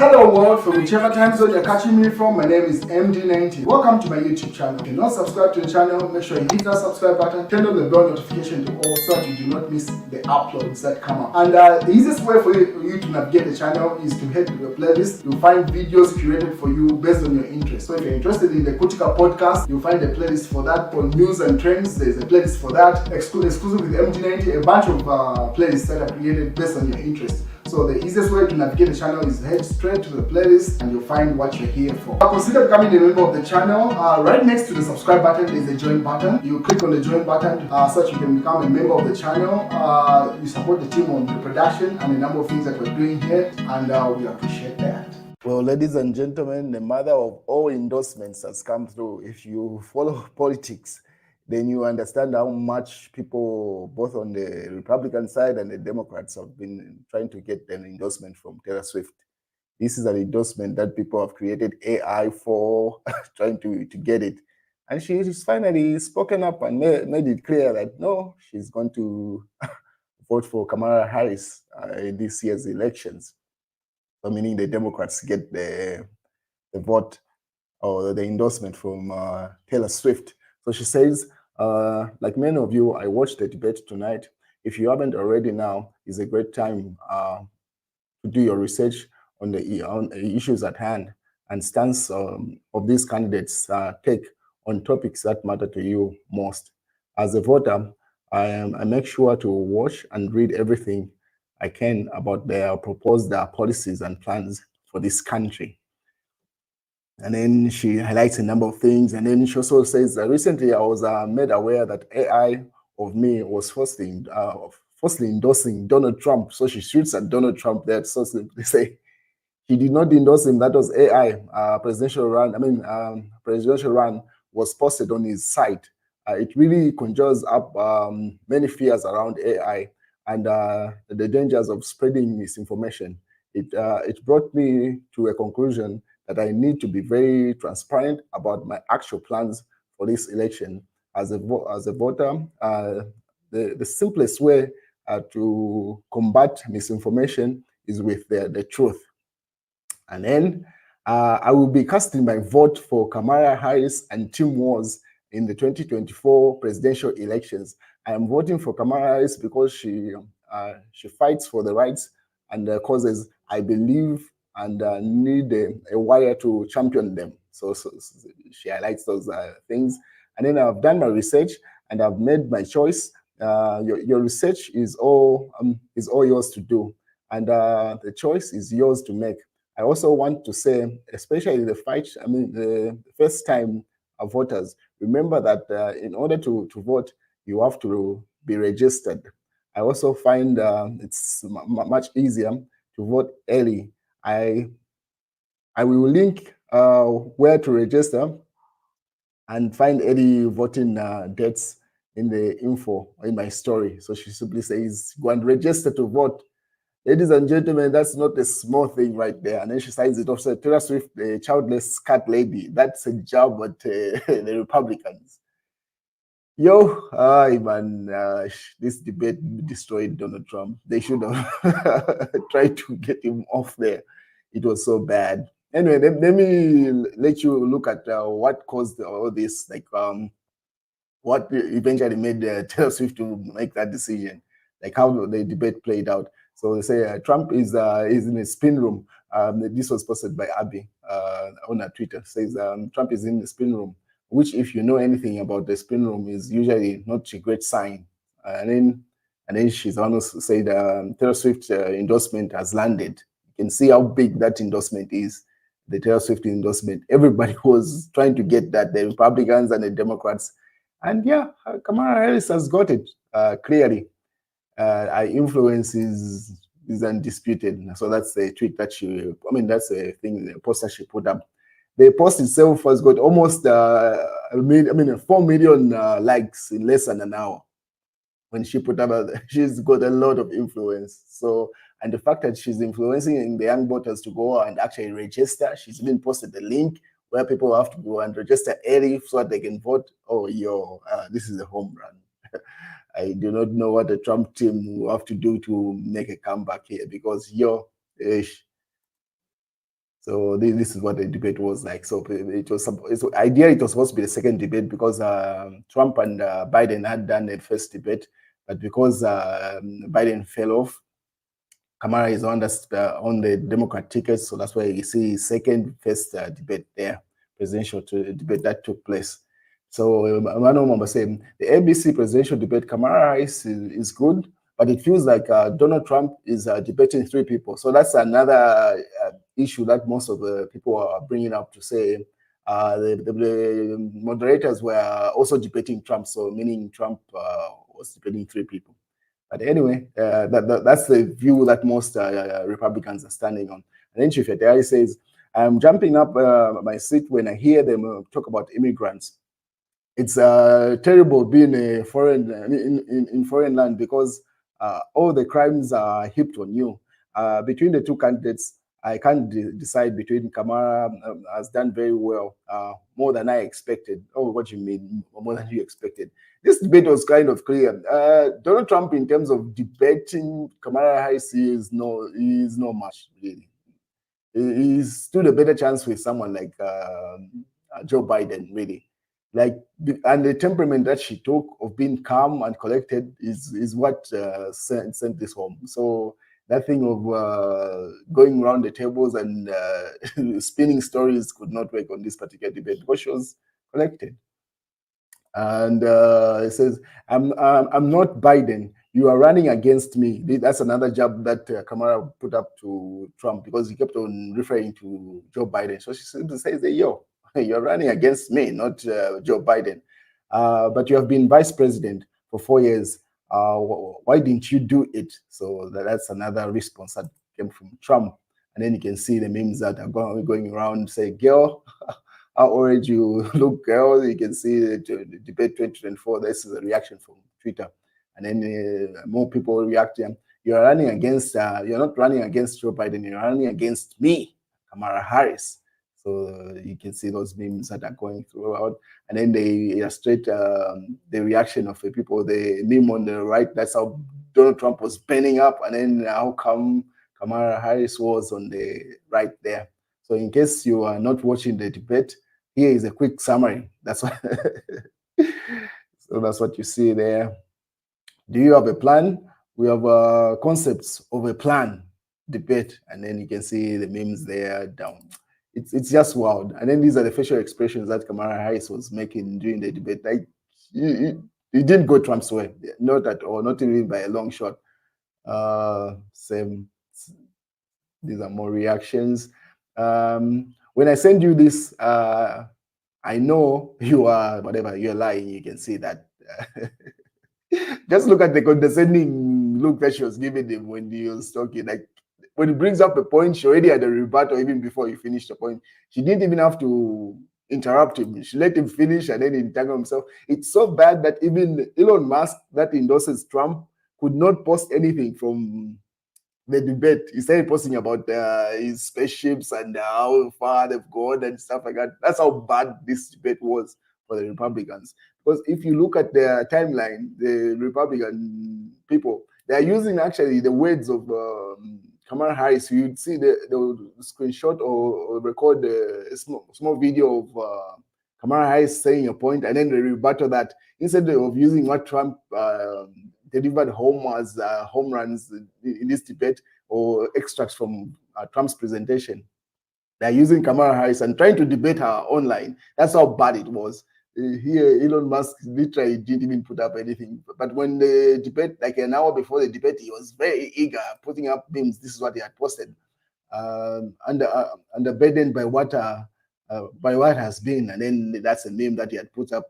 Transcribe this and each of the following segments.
Hello world, from whichever time zone you're catching me from, my name is MD90. Welcome to my YouTube channel. If you're not subscribed to the channel, make sure you hit that subscribe button, turn on the bell notification to all so that you do not miss the uploads that come up. And the easiest way for you to navigate the channel is to head to the playlist. You'll find videos curated for you based on your interest. So if you're interested in the Kutika podcast, you'll find a playlist for that. For news and trends, there's a playlist for that. Exclusive with MD90, a bunch of playlists that are created based on your interest. So the easiest way to navigate the channel is head straight to the playlist and you'll find what you're here for. Consider becoming a member of the channel. Right next to the subscribe button is a join button. You click on the join button so that you can become a member of the channel. You support the team on the production and a number of things that we're doing here, and we appreciate that. Well, ladies and gentlemen, the mother of all endorsements has come through. If you follow politics, then you understand how much people, both on the Republican side and the Democrats, have been trying to get an endorsement from Taylor Swift. This is an endorsement that people have created AI for, trying to get it. And she's finally spoken up and made it clear that no, she's going to vote for Kamala Harris in this year's elections. So meaning the Democrats get the vote or the endorsement from Taylor Swift. So she says, like many of you, I watched the debate tonight. If you haven't already now, is a great time to do your research on the issues at hand and stance of these candidates take on topics that matter to you most. As a voter, I make sure to watch and read everything I can about their proposed policies and plans for this country. And then she highlights a number of things. And then she also says that recently I was made aware that AI of me was falsely endorsing Donald Trump. So she shoots at Donald Trump there. So they say he did not endorse him. That was AI. Presidential run was posted on his site. It really conjures up many fears around AI and the dangers of spreading misinformation. It brought me to a conclusion that I need to be very transparent about my actual plans for this election. As a voter, the simplest way to combat misinformation is with the truth. And then I will be casting my vote for Kamala Harris and Tim Walz in the 2024 presidential elections. I am voting for Kamala Harris because she fights for the rights and the causes I believe and need a wire to champion them. So she highlights those things. And then I've done my research and I've made my choice. Your research is all yours to do, and the choice is yours to make. I also want to say, especially the first time voters, remember that in order to vote, you have to be registered. I also find it's much easier to vote early. I will link where to register and find any voting dates in the info in my story. So she simply says, go and register to vote. Ladies and gentlemen, that's not a small thing right there. And then she signs it off. So Taylor Swift, the childless cat lady, that's a job at the Republicans. Yo, man, this debate destroyed Donald Trump. They should have tried to get him off there. It was so bad. Anyway, let me let you look at what caused all this, like what eventually made Taylor Swift to make that decision, like how the debate played out. So they say Trump is in a spin room. This was posted by Abby on her Twitter. It says Trump is in the spin room, which, if you know anything about the spin room, is usually not a great sign. And then she's almost said Taylor Swift endorsement has landed. You can see how big that endorsement is. The Taylor Swift endorsement. Everybody was trying to get that, the Republicans and the Democrats. And yeah, Kamala Harris has got it clearly. Our influence is undisputed. So that's the tweet that that's the thing, the post that she put up. The post itself has got almost 4 million likes in less than an hour. When she put up, she's got a lot of influence. So, and the fact that she's influencing the young voters to go and actually register, she's even posted the link where people have to go and register early so that they can vote. Oh, this is a home run. I do not know what the Trump team will have to do to make a comeback here because So this is what the debate was like. So it was ideally it was supposed to be the second debate because Trump and Biden had done the first debate, but because Biden fell off, Kamala is on the Democrat ticket, so that's why you see second first debate there, presidential debate that took place. So Emmanuel Mamba saying the ABC presidential debate, Kamala Harris is good, but it feels like Donald Trump is debating three people. So that's another issue that most of the people are bringing up to say the moderators were also debating Trump, so meaning Trump was debating three people. But anyway, that's the view that most Republicans are standing on. And then Chief Eteri says, I'm jumping up my seat when I hear them talk about immigrants. It's terrible being a foreign in foreign land because all the crimes are heaped on you. Between the two candidates, I can't decide between. Kamala has done very well, more than I expected. Oh, what you mean, more than you expected? This debate was kind of clear. Donald Trump, in terms of debating Kamala Harris, is no much really. He stood a better chance with someone like Joe Biden, really. Like, and the temperament that she took of being calm and collected is what sent this home. So that thing of going around the tables and spinning stories could not work on this particular debate because she was collected. And it says, I'm not Biden. You are running against me. That's another jab that Kamala put up to Trump because he kept on referring to Joe Biden. So she simply says, yo, you're running against me, not Joe Biden. But you have been vice president for 4 years. Why didn't you do it? So that's another response that came from Trump. And then you can see the memes that are going around, say, girl, how orange you look, girl. You can see the debate 2024. This is a reaction from Twitter. And then more people reacting. You're running against, you're not running against Joe Biden, you're running against me, Kamala Harris. So you can see those memes that are going throughout. And then they illustrate the reaction of the people. The meme on the right, that's how Donald Trump was penning up. And then how come Kamala Harris was on the right there. So in case you are not watching the debate, here is a quick summary. That's what so that's what you see there. Do you have a plan? We have concepts of a plan debate, and then you can see the memes there down. It's just wild. And then these are the facial expressions that Kamala Harris was making during the debate. Like it didn't go Trump's way, not at all, not even by a long shot. Same. These are more reactions. When I send you this, I know you are whatever, you're lying. You can see that. Just look at the condescending look that she was giving him when he was talking. Like when he brings up a point, she already had a rebuttal even before he finished the point. She didn't even have to interrupt him. She let him finish and then entangle himself. It's so bad that even Elon Musk, that endorses Trump, could not post anything from the debate. He started posting about his spaceships and how far they've gone and stuff like that. That's how bad this debate was for the Republicans. Because if you look at their timeline, the Republican people, they are using actually the words of Kamala Harris. You'd see the screenshot or record a small video of Kamala Harris saying a point, and then they rebuttal that instead of using what Trump delivered home as home runs in this debate or extracts from Trump's presentation. They're using Kamala Harris and trying to debate her online. That's how bad it was. Here, Elon Musk literally didn't even put up anything. But when the debate, like an hour before the debate, he was very eager, putting up memes. This is what he had posted. Underburdened by what has been. And then that's a meme that he had put up.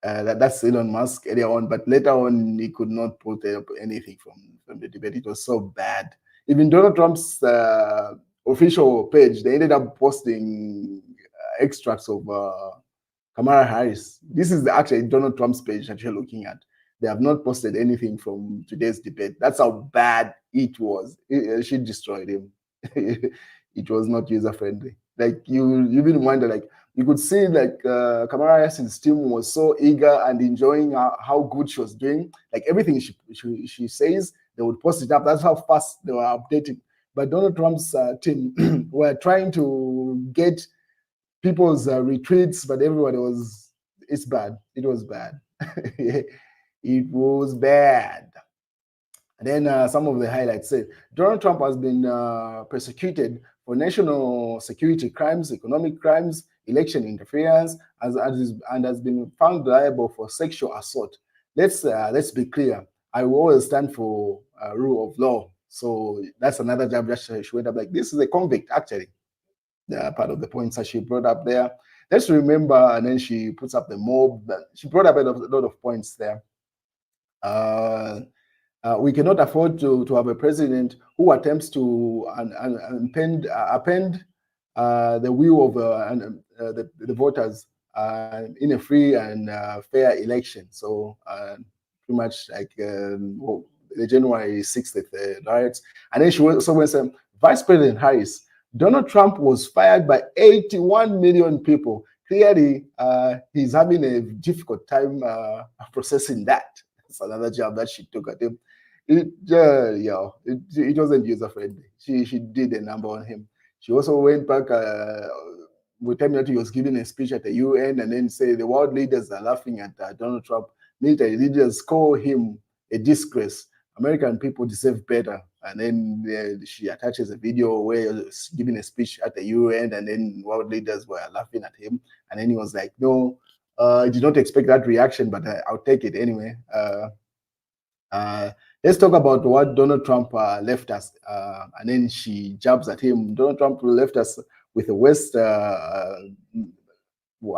That's Elon Musk earlier on, but later on he could not put up anything from the debate. It was so bad. Even Donald Trump's official page, they ended up posting extracts of Kamala Harris. This is actually Donald Trump's page that you're looking at. They have not posted anything from today's debate. That's how bad it was. She destroyed him. It was not user friendly. Like you even wonder, like you could see like Kamala Harris's team was so eager and enjoying how good she was doing. Like everything she says, they would post it up. That's how fast they were updating. but Donald Trump's team were trying to get people's retweets, but everybody it's bad. It was bad. It was bad. And then some of the highlights said Donald Trump has been persecuted for national security crimes, economic crimes, election interference, and has been found liable for sexual assault. Let's be clear. I will always stand for rule of law. So that's another job that she went up like, this is a convict, actually. Part of the points that she brought up there. Let's remember, and then she puts up the mob. She brought up a lot of points there. We cannot afford to have a president who attempts to append the will of the voters in a free and fair election. So pretty much like the January 6th riots. And then she also went to Vice President Harris. Donald Trump was fired by 81 million people. Clearly, he's having a difficult time processing that. That's another job that she took at him. It wasn't user friendly. She did a number on him. She also went back with time that he was giving a speech at the UN and then say the world leaders are laughing at Donald Trump. Military leaders call him a disgrace. American people deserve better. And then she attaches a video where he was giving a speech at the UN and then world leaders were laughing at him. And then he was like, no, I did not expect that reaction, but I'll take it anyway. Let's talk about what Donald Trump left us. And then she jabs at him. Donald Trump left us with the worst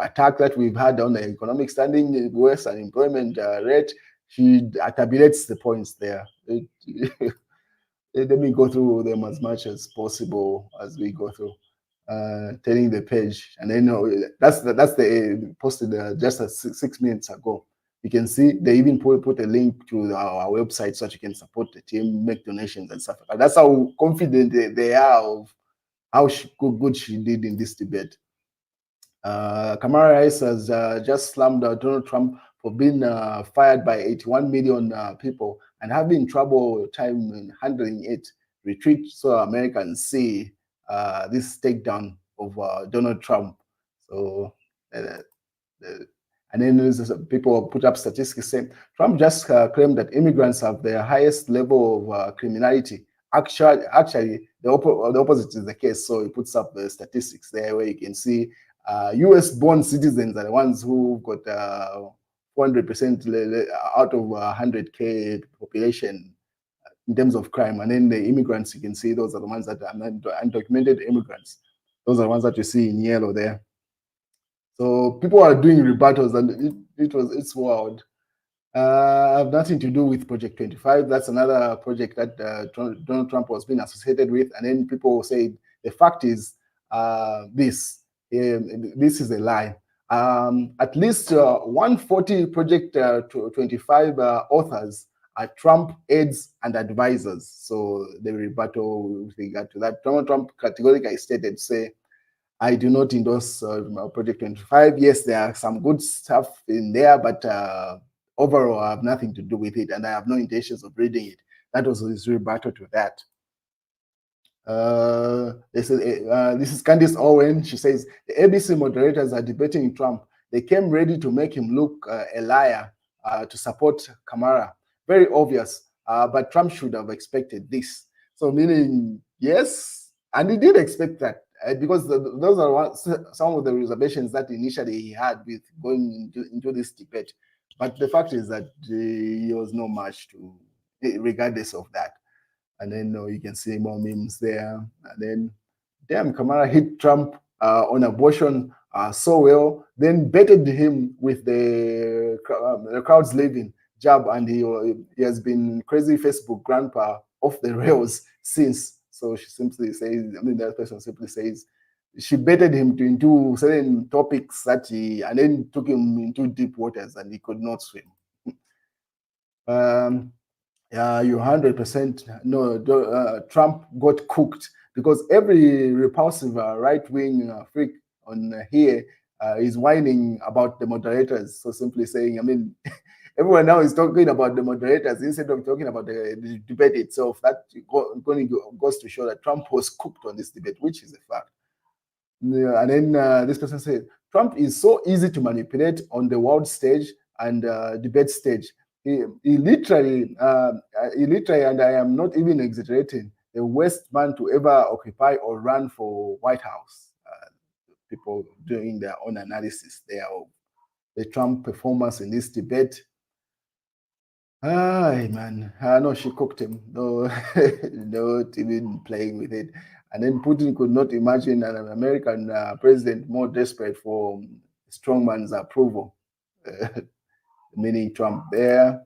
attack that we've had on the economic standing, worst unemployment rate. She tabulates the points there. Let me go through them as much as possible as we go through. Turning the page, and then that's the posted just 6 minutes ago. You can see they even put a link to our website so that you can support the team, make donations and stuff. That's how confident they are of how good she did in this debate. Kamala Harris has just slammed Donald Trump for being fired by 81 million people and having trouble time in handling it. Retreat so Americans see this takedown of Donald Trump. So, and then people put up statistics saying Trump just claimed that immigrants have the highest level of criminality. Actually, the opposite is the case. So he puts up the statistics there where you can see US-born citizens are the ones who got 400% out of 100K population in terms of crime. And then the immigrants, you can see those are the ones that are undocumented immigrants. Those are the ones that you see in yellow there. So people are doing rebuttals, and it's wild. I have nothing to do with Project 25. That's another project that Donald Trump was being associated with. And then people say the fact is this is a lie. At least 140 Project 25 authors are Trump aides and advisors. So the rebuttal with regard to that, Donald Trump categorically stated, say, I do not endorse Project 25. Yes, there are some good stuff in there, but overall, I have nothing to do with it, and I have no intentions of reading it. That was his rebuttal to that. This is Candice Owen. She says, the ABC moderators are debating Trump. They came ready to make him look a liar to support Kamala. Very obvious, but Trump should have expected this. So meaning, yes, and he did expect that. Because those are some of the reservations that initially he had with going into this debate. But the fact is that he was no match to, regardless of that. And then you can see more memes there. And then, damn, Kamala hit Trump on abortion so well, then baited him with the crowd's leaving jab, and he has been crazy Facebook grandpa off the rails since. So she simply says, I mean, that person simply says, she baited him into certain topics and then took him into deep waters and he could not swim. Yeah, you're 100% no. Trump got cooked because every repulsive right-wing freak on here is whining about the moderators. So simply saying, I mean, everyone now is talking about the moderators instead of talking about the debate itself. That goes to show that Trump was cooked on this debate, which is a fact. Yeah, and then this person said, Trump is so easy to manipulate on the world stage and debate stage. He literally, and I am not even exaggerating, the worst man to ever occupy or run for White House. People doing their own analysis there of the Trump performance in this debate. Ay, man. No, she cooked him. No, not even playing with it. And then Putin could not imagine an American president more desperate for strongman's approval, meaning Trump there.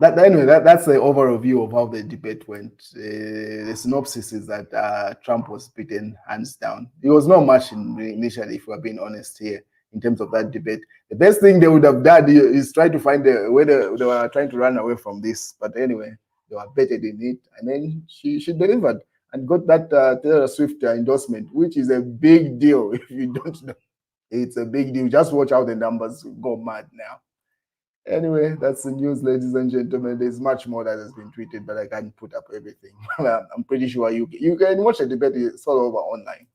Anyway, that's the overall view of how the debate went. The synopsis is that Trump was beaten hands down. He was not much initially, if we're being honest here, in terms of that debate. The best thing they would have done is try to find a way they were trying to run away from this. But anyway, they were betted in it. And then she delivered and got that Taylor Swift endorsement, which is a big deal if you don't know. It's a big deal. Just watch how the numbers go mad now. Anyway, that's the news, ladies and gentlemen. There's much more that has been tweeted, but I can't put up everything. I'm pretty sure you can watch the debate. It's all over online.